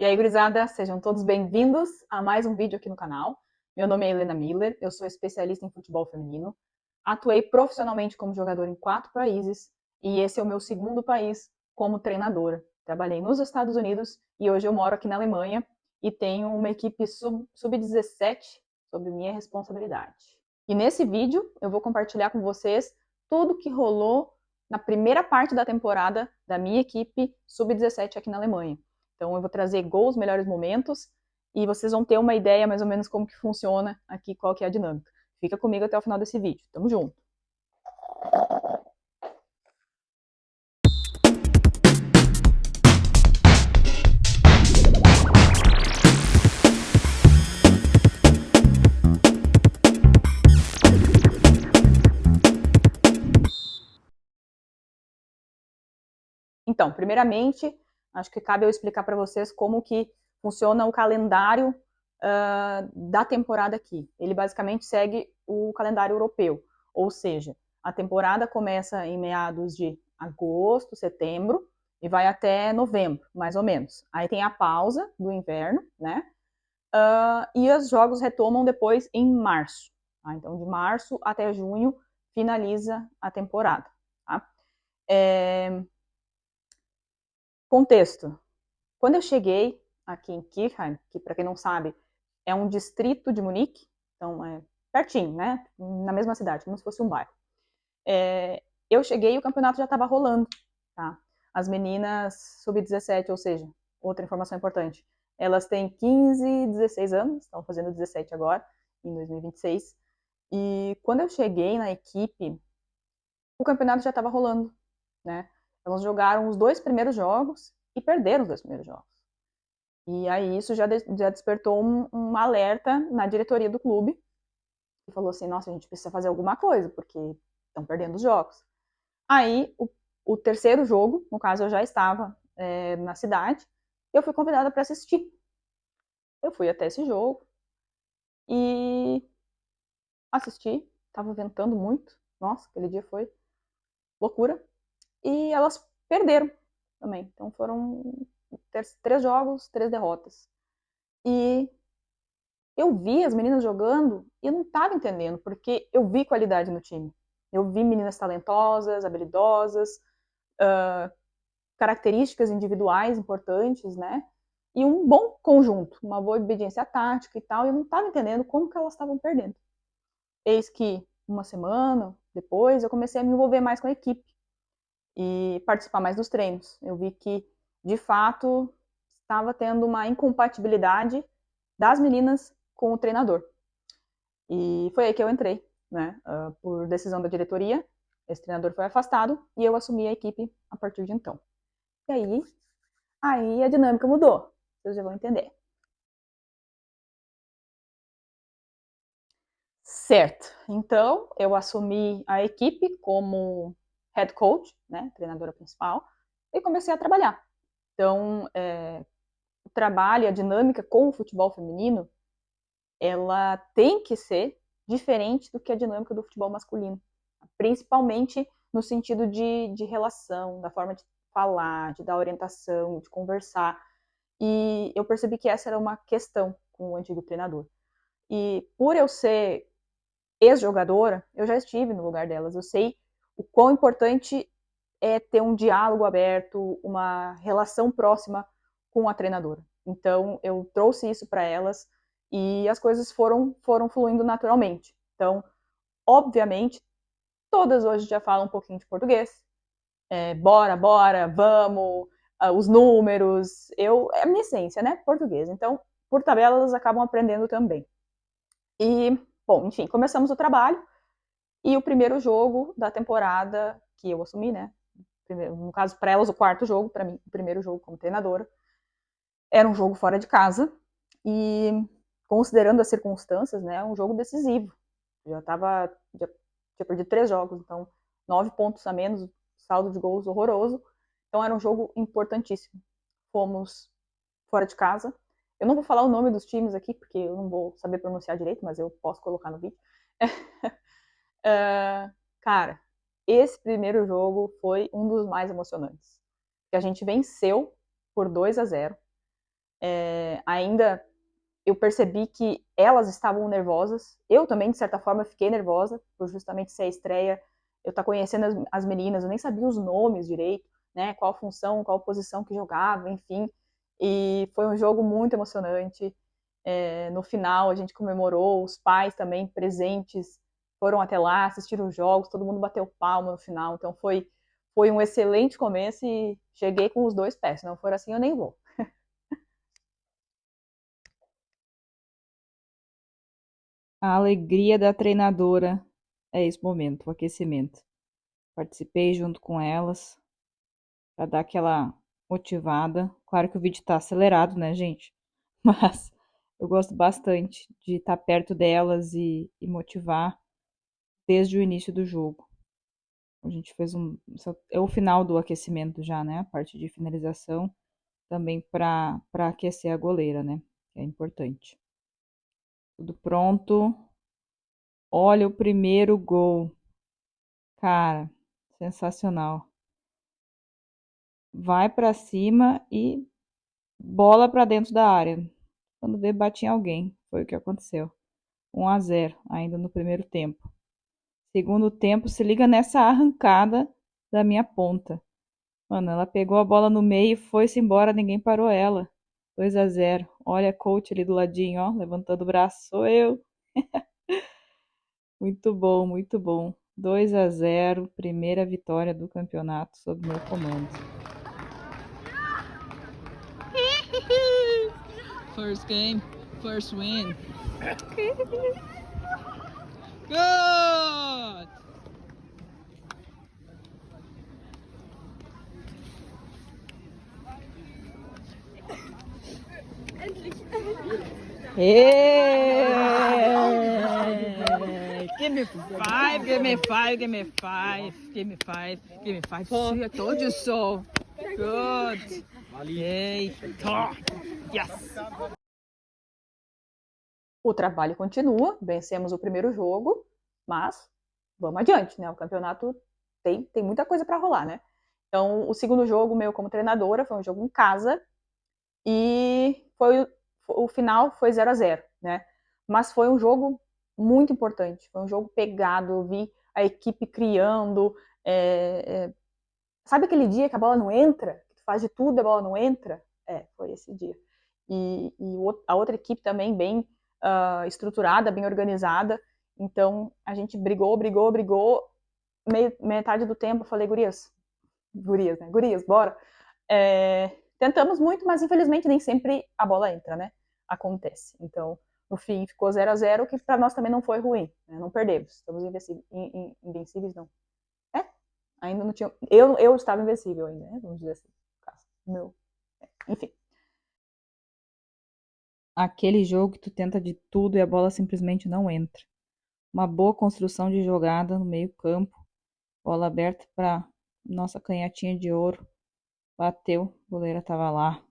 E aí, gurizada, sejam todos bem-vindos a mais um vídeo aqui no canal. Meu nome é Helena Miller, eu sou especialista em futebol feminino. Atuei profissionalmente como jogador em 4 países e esse é o meu segundo país como treinadora. Trabalhei nos Estados Unidos e hoje eu moro aqui na Alemanha e tenho uma equipe sub-17 sob minha responsabilidade. E nesse vídeo eu vou compartilhar com vocês tudo que rolou na primeira parte da temporada da minha equipe sub-17 aqui na Alemanha. Então eu vou trazer gols, melhores momentos, e vocês vão ter uma ideia mais ou menos como que funciona aqui, qual que é a dinâmica. Fica comigo até o final desse vídeo. Tamo junto! Então, primeiramente, acho que cabe eu explicar para vocês como que funciona o calendário da temporada aqui. Ele basicamente segue o calendário europeu, ou seja, a temporada começa em meados de agosto, setembro, e vai até novembro, mais ou menos. Aí tem a pausa do inverno, né? E os jogos retomam depois em março. Tá? Então, de março até junho, finaliza a temporada. Tá? Contexto. Quando eu cheguei aqui em Kirchheim, que para quem não sabe, é um distrito de Munique, então é pertinho, né? Na mesma cidade, como se fosse um bairro. Eu cheguei e o campeonato já estava rolando, tá? As meninas sub-17, ou seja, outra informação importante, elas têm 15, 16 anos, estão fazendo 17 agora, em 2026. E quando eu cheguei na equipe, o campeonato já estava rolando, né? Elas jogaram os 2 primeiros jogos e perderam os 2 primeiros jogos. E aí isso já despertou um alerta na diretoria do clube, que falou assim, nossa, a gente precisa fazer alguma coisa, porque estão perdendo os jogos. Aí, o terceiro jogo, no caso, eu já estava na cidade, e eu fui convidada para assistir. Eu fui até esse jogo e assisti, estava ventando muito, nossa, aquele dia foi loucura, e elas perderam também. Então foram 3 jogos, 3 derrotas. E eu vi as meninas jogando e eu não estava entendendo, porque eu vi qualidade no time. Eu vi meninas talentosas, habilidosas, características individuais importantes, né? E um bom conjunto, uma boa obediência tática e tal, e eu não estava entendendo como que elas estavam perdendo. Eis que uma semana depois eu comecei a me envolver mais com a equipe e participar mais dos treinos. Eu vi que, de fato, estava tendo uma incompatibilidade das meninas com o treinador. E foi aí que eu entrei, né? Por decisão da diretoria, esse treinador foi afastado e eu assumi a equipe a partir de então. E aí a dinâmica mudou, vocês já vão entender. Certo, então eu assumi a equipe como head coach, né, treinadora principal, e comecei a trabalhar. Então, o trabalho, a dinâmica com o futebol feminino, ela tem que ser diferente do que a dinâmica do futebol masculino, principalmente no sentido de relação, da forma de falar, de dar orientação, de conversar. E eu percebi que essa era uma questão com o antigo treinador. E por eu ser ex-jogadora, eu já estive no lugar delas. Eu sei o quão importante é ter um diálogo aberto, uma relação próxima com a treinadora. Então, eu trouxe isso para elas e as coisas foram fluindo naturalmente. Então, obviamente, todas hoje já falam um pouquinho de português. Bora, bora, vamos, os números. É a minha essência, né? Português. Então, por tabela, elas acabam aprendendo também. E, bom, enfim, começamos o trabalho. E o primeiro jogo da temporada que eu assumi, né? No caso, para elas, o quarto jogo, para mim, o primeiro jogo como treinadora, era um jogo fora de casa. E, considerando as circunstâncias, né, um jogo decisivo. Já tinha perdido 3 jogos, então 9 pontos a menos, saldo de gols horroroso. Então era um jogo importantíssimo. Fomos fora de casa. Eu não vou falar o nome dos times aqui, porque eu não vou saber pronunciar direito, mas eu posso colocar no vídeo. Cara, esse primeiro jogo foi um dos mais emocionantes. Que a gente venceu por 2-0. Ainda eu percebi que elas estavam nervosas. Eu também, de certa forma, fiquei nervosa, por justamente ser a estreia. Eu estar conhecendo as meninas, eu nem sabia os nomes direito, né? Qual função, qual posição que jogava, enfim. E foi um jogo muito emocionante. No final, a gente comemorou, os pais também presentes foram até lá, assistiram os jogos, todo mundo bateu palma no final. Então foi um excelente começo e cheguei com os 2 pés. Se não for assim, eu nem vou. A alegria da treinadora é esse momento, o aquecimento. Participei junto com elas para dar aquela motivada. Claro que o vídeo tá acelerado, né, gente? Mas eu gosto bastante de estar perto delas e motivar desde o início do jogo. A gente fez é o final do aquecimento já, né? A parte de finalização também para aquecer a goleira, né? Que é importante. Tudo pronto. Olha o primeiro gol. Cara, sensacional. Vai para cima e bola para dentro da área. Quando vê, bate em alguém. Foi o que aconteceu. 1-0 ainda no primeiro tempo. Segundo tempo, se liga nessa arrancada da minha ponta. Mano, ela pegou a bola no meio e foi-se embora, ninguém parou ela. 2-0. Olha a coach ali do ladinho, ó, levantando o braço. Sou eu. Muito bom, muito bom. 2-0, primeira vitória do campeonato sob meu comando. First game, first win. Good! Yeah! Give me five, give me five, give me five, give me five, give me five. See, I told you so. Good. Yay. Yes. O trabalho continua, vencemos o primeiro jogo, mas vamos adiante, né? O campeonato tem muita coisa para rolar, né? Então, o segundo jogo meu como treinadora foi um jogo em casa e o final foi 0-0, né? Mas foi um jogo muito importante, foi um jogo pegado, eu vi a equipe criando. Sabe aquele dia que a bola não entra? Que tu faz de tudo e a bola não entra? Foi esse dia. E a outra equipe também bem estruturada, bem organizada. Então a gente brigou. Metade do tempo eu falei, gurias, né? Gurias, bora. Tentamos muito, mas infelizmente nem sempre a bola entra, né? Acontece. Então, no fim, ficou 0-0, que para nós também não foi ruim, né? Não perdemos. Estamos invencíveis, não. Ainda não tinha. Eu estava invencível ainda, né? Vamos dizer assim. Meu. Enfim. Aquele jogo que tu tenta de tudo e a bola simplesmente não entra. Uma boa construção de jogada no meio-campo, bola aberta para nossa canhotinha de ouro. Bateu, a goleira estava lá.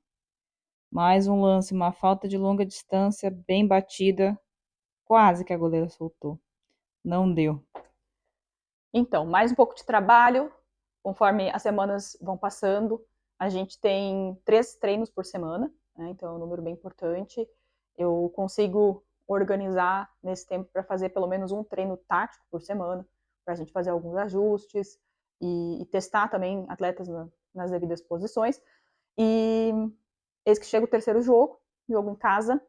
Mais um lance, uma falta de longa distância, bem batida. Quase que a goleira soltou. Não deu. Então, mais um pouco de trabalho. Conforme as semanas vão passando, a gente tem 3 treinos por semana, né? Então é um número bem importante. Eu consigo organizar nesse tempo para fazer pelo menos um treino tático por semana, para a gente fazer alguns ajustes e testar também atletas nas devidas posições. E eis que chega o terceiro jogo em casa,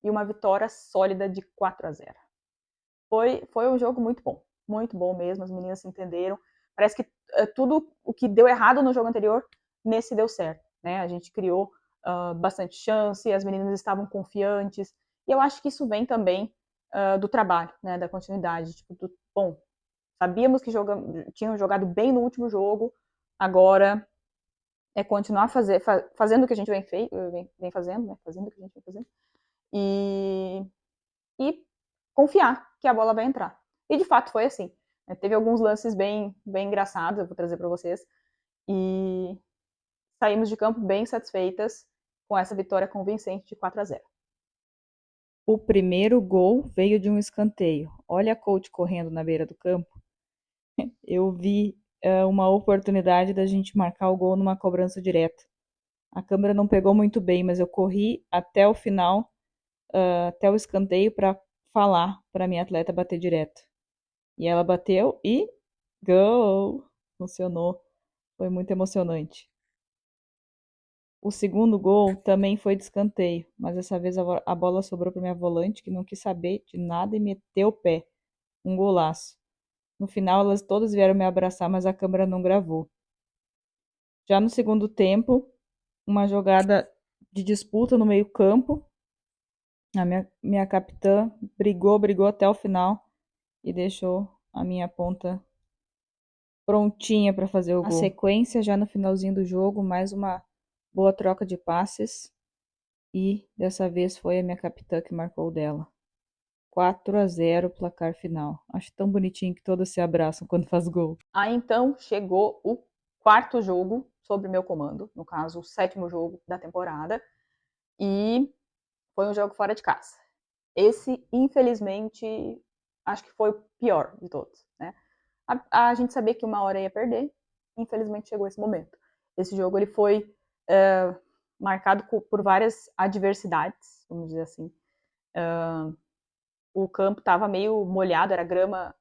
e uma vitória sólida de 4-0. Foi um jogo muito bom mesmo, as meninas se entenderam. Parece que tudo o que deu errado no jogo anterior, nesse deu certo, né? A gente criou bastante chance, as meninas estavam confiantes, e eu acho que isso vem também do trabalho, né? Da continuidade. Tipo, bom, sabíamos que tinham jogado bem no último jogo, agora é continuar fazendo o que a gente vem fazendo, né? Fazendo o que a gente vem fazendo, e confiar que a bola vai entrar. E de fato foi assim. Teve alguns lances bem engraçados, eu vou trazer para vocês. E saímos de campo bem satisfeitas com essa vitória convincente de 4-0. O primeiro gol veio de um escanteio. Olha a coach correndo na beira do campo. Eu vi uma oportunidade da gente marcar o gol numa cobrança direta. A câmera não pegou muito bem, mas eu corri até o final, até o escanteio para falar para minha atleta bater direto. E ela bateu e gol! Funcionou. Foi muito emocionante. O segundo gol também foi de escanteio, mas dessa vez a bola sobrou para minha volante, que não quis saber de nada e meteu o pé. Um golaço. No final, elas todas vieram me abraçar, mas a câmera não gravou. Já no segundo tempo, uma jogada de disputa no meio-campo. A minha capitã brigou até o final e deixou a minha ponta prontinha para fazer o gol. Na sequência, já no finalzinho do jogo, mais uma boa troca de passes. E dessa vez foi a minha capitã que marcou o dela. 4-0 placar final. Acho tão bonitinho que todas se abraçam quando faz gol. Aí então chegou o quarto jogo sob meu comando, no caso o 7º jogo da temporada, e foi um jogo fora de casa. Esse, infelizmente, acho que foi o pior de todos, né? A gente sabia que uma hora ia perder, infelizmente chegou esse momento. Esse jogo ele foi marcado por várias adversidades, vamos dizer assim. O campo estava meio molhado, era grama,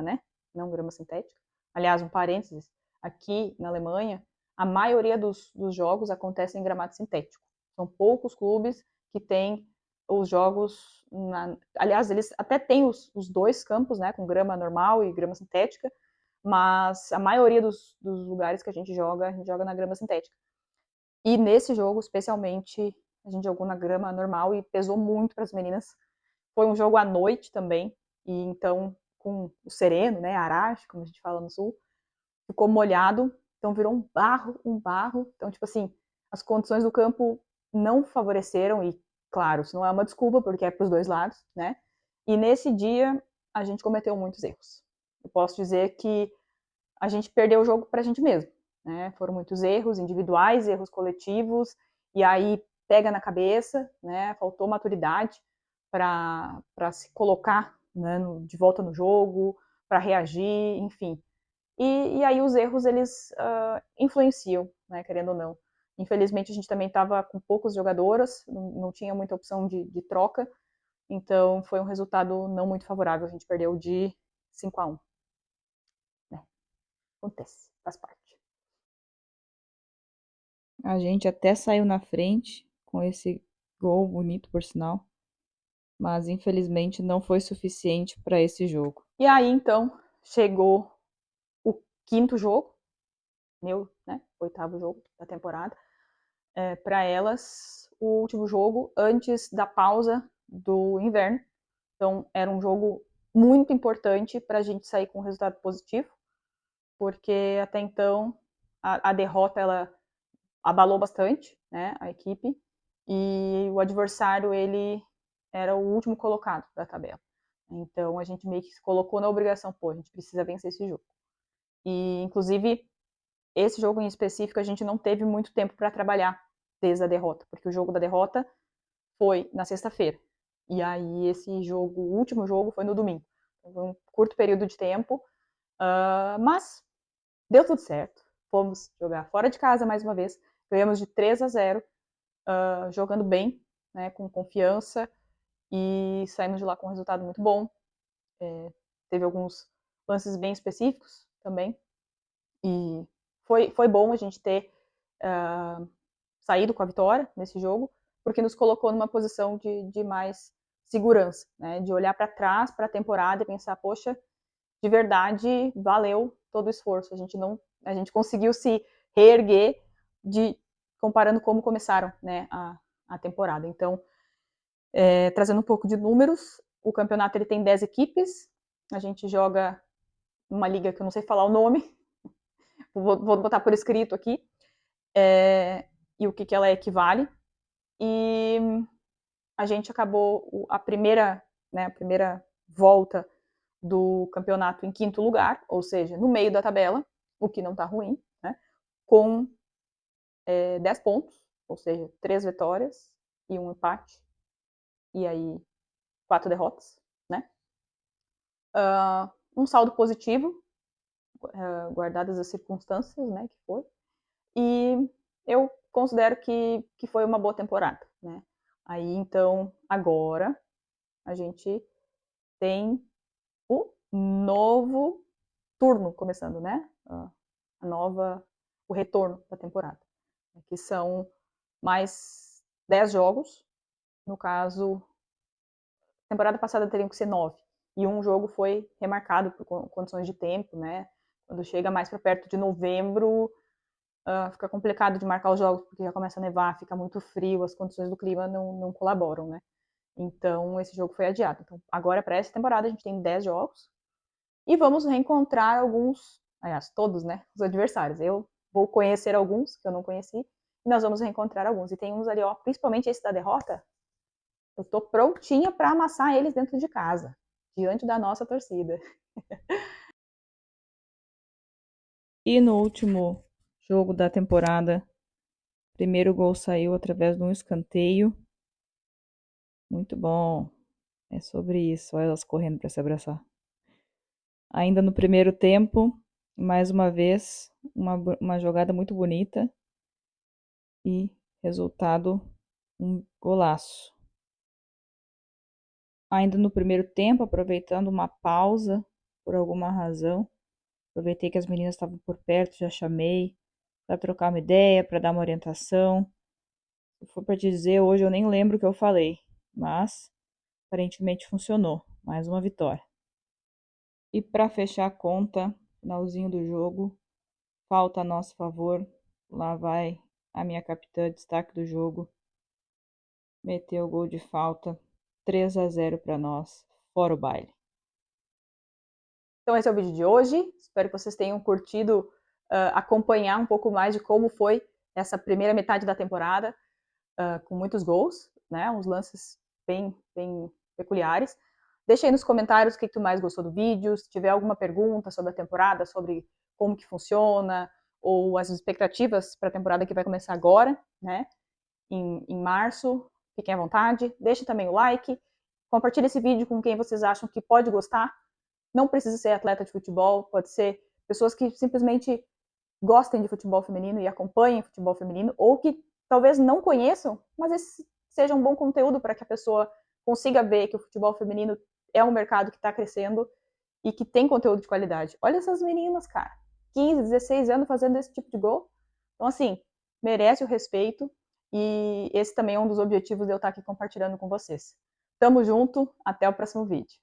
né? Não grama sintética. Aliás, um parênteses, aqui na Alemanha, a maioria dos jogos acontece em gramado sintético. São poucos clubes que têm os jogos... Aliás, eles até têm os dois campos, né? Com grama normal e grama sintética, mas a maioria dos lugares que a gente joga na grama sintética. E nesse jogo, especialmente, a gente jogou na grama normal e pesou muito para as meninas. Foi um jogo à noite também, e então com o sereno, né, arache, como a gente fala no sul, ficou molhado, então virou um barro. Então, tipo assim, as condições do campo não favoreceram, e claro, isso não é uma desculpa, porque é para os dois lados, né? E nesse dia, a gente cometeu muitos erros. Eu posso dizer que a gente perdeu o jogo para a gente mesmo, né? Foram muitos erros individuais, erros coletivos, e aí pega na cabeça, né? Faltou maturidade para se colocar, né, de volta no jogo, para reagir, enfim. E aí os erros, eles influenciam, né, querendo ou não. Infelizmente, a gente também estava com poucas jogadoras, não tinha muita opção de troca, então foi um resultado não muito favorável. A gente perdeu de 5-1. Né? Acontece, faz parte. A gente até saiu na frente com esse gol bonito, por sinal, mas infelizmente não foi suficiente para esse jogo. E aí, então, chegou o 5º jogo, meu, né, 8º jogo da temporada, para elas, o último jogo antes da pausa do inverno. Então, era um jogo muito importante para a gente sair com um resultado positivo, porque até então a derrota ela abalou bastante, né, a equipe, e o adversário ele era o último colocado da tabela. Então a gente meio que se colocou na obrigação, pô, a gente precisa vencer esse jogo. E inclusive esse jogo em específico a gente não teve muito tempo para trabalhar desde a derrota, porque o jogo da derrota foi na sexta-feira. E aí esse jogo, o último jogo, foi no domingo. Então, foi um curto período de tempo, mas deu tudo certo. Fomos jogar fora de casa mais uma vez. Ganhamos de 3-0, jogando bem, né, com confiança, e saímos de lá com um resultado muito bom. Teve alguns lances bem específicos também. E foi bom a gente ter saído com a vitória nesse jogo, porque nos colocou numa posição de mais segurança, né? De olhar para trás, para a temporada e pensar, poxa, de verdade, valeu todo o esforço. A gente conseguiu se reerguer comparando como começaram, né, a temporada. Então, trazendo um pouco de números, o campeonato ele tem 10 equipes, a gente joga numa liga que eu não sei falar o nome, vou botar por escrito aqui, e o que ela equivale. E a gente acabou a primeira volta do campeonato em 5º lugar, ou seja, no meio da tabela, o que não está ruim, né, com 10 pontos, ou seja, 3 vitórias e 1 empate, e aí 4 derrotas, né? Um saldo positivo, guardadas as circunstâncias, né, que foi. E eu considero que foi uma boa temporada, né? Aí, então, agora a gente tem o novo turno começando, né? O retorno da temporada, que são mais 10 jogos. No caso, temporada passada teriam que ser 9. E um jogo foi remarcado por condições de tempo, né? Quando chega mais para perto de novembro, fica complicado de marcar os jogos, porque já começa a nevar, fica muito frio, as condições do clima não colaboram, né? Então, esse jogo foi adiado. Então, agora, para essa temporada, a gente tem 10 jogos. E vamos reencontrar alguns, aliás, todos, né? Os adversários. Eu vou conhecer alguns que eu não conheci, e nós vamos reencontrar alguns. E tem uns ali, ó, principalmente esse da derrota, eu tô prontinha para amassar eles dentro de casa, diante da nossa torcida. E no último jogo da temporada, o primeiro gol saiu através de um escanteio. Muito bom. É sobre isso. Olha elas correndo para se abraçar. Ainda no primeiro tempo, mais uma vez, uma jogada muito bonita. E resultado, um golaço. Ainda no primeiro tempo, aproveitando uma pausa, por alguma razão, aproveitei que as meninas estavam por perto, já chamei para trocar uma ideia, para dar uma orientação. Se for para te dizer, hoje eu nem lembro o que eu falei, mas aparentemente funcionou. Mais uma vitória. E para fechar a conta, finalzinho do jogo, falta a nosso favor. Lá vai a minha capitã, destaque do jogo. Meteu o gol de falta, 3-0 para nós, fora o baile. Então esse é o vídeo de hoje. Espero que vocês tenham curtido acompanhar um pouco mais de como foi essa primeira metade da temporada, com muitos gols, né? Uns lances bem peculiares. Deixa aí nos comentários o que tu mais gostou do vídeo, se tiver alguma pergunta sobre a temporada, sobre como que funciona, ou as expectativas para a temporada que vai começar agora, né? Em março. Fiquem à vontade. Deixa também o like. Compartilhe esse vídeo com quem vocês acham que pode gostar. Não precisa ser atleta de futebol, pode ser pessoas que simplesmente gostem de futebol feminino e acompanhem futebol feminino, ou que talvez não conheçam, mas esse seja um bom conteúdo para que a pessoa consiga ver que o futebol feminino é um mercado que está crescendo e que tem conteúdo de qualidade. Olha essas meninas, cara. 15, 16 anos fazendo esse tipo de gol. Então, assim, merece o respeito e esse também é um dos objetivos de eu estar aqui compartilhando com vocês. Tamo junto, até o próximo vídeo.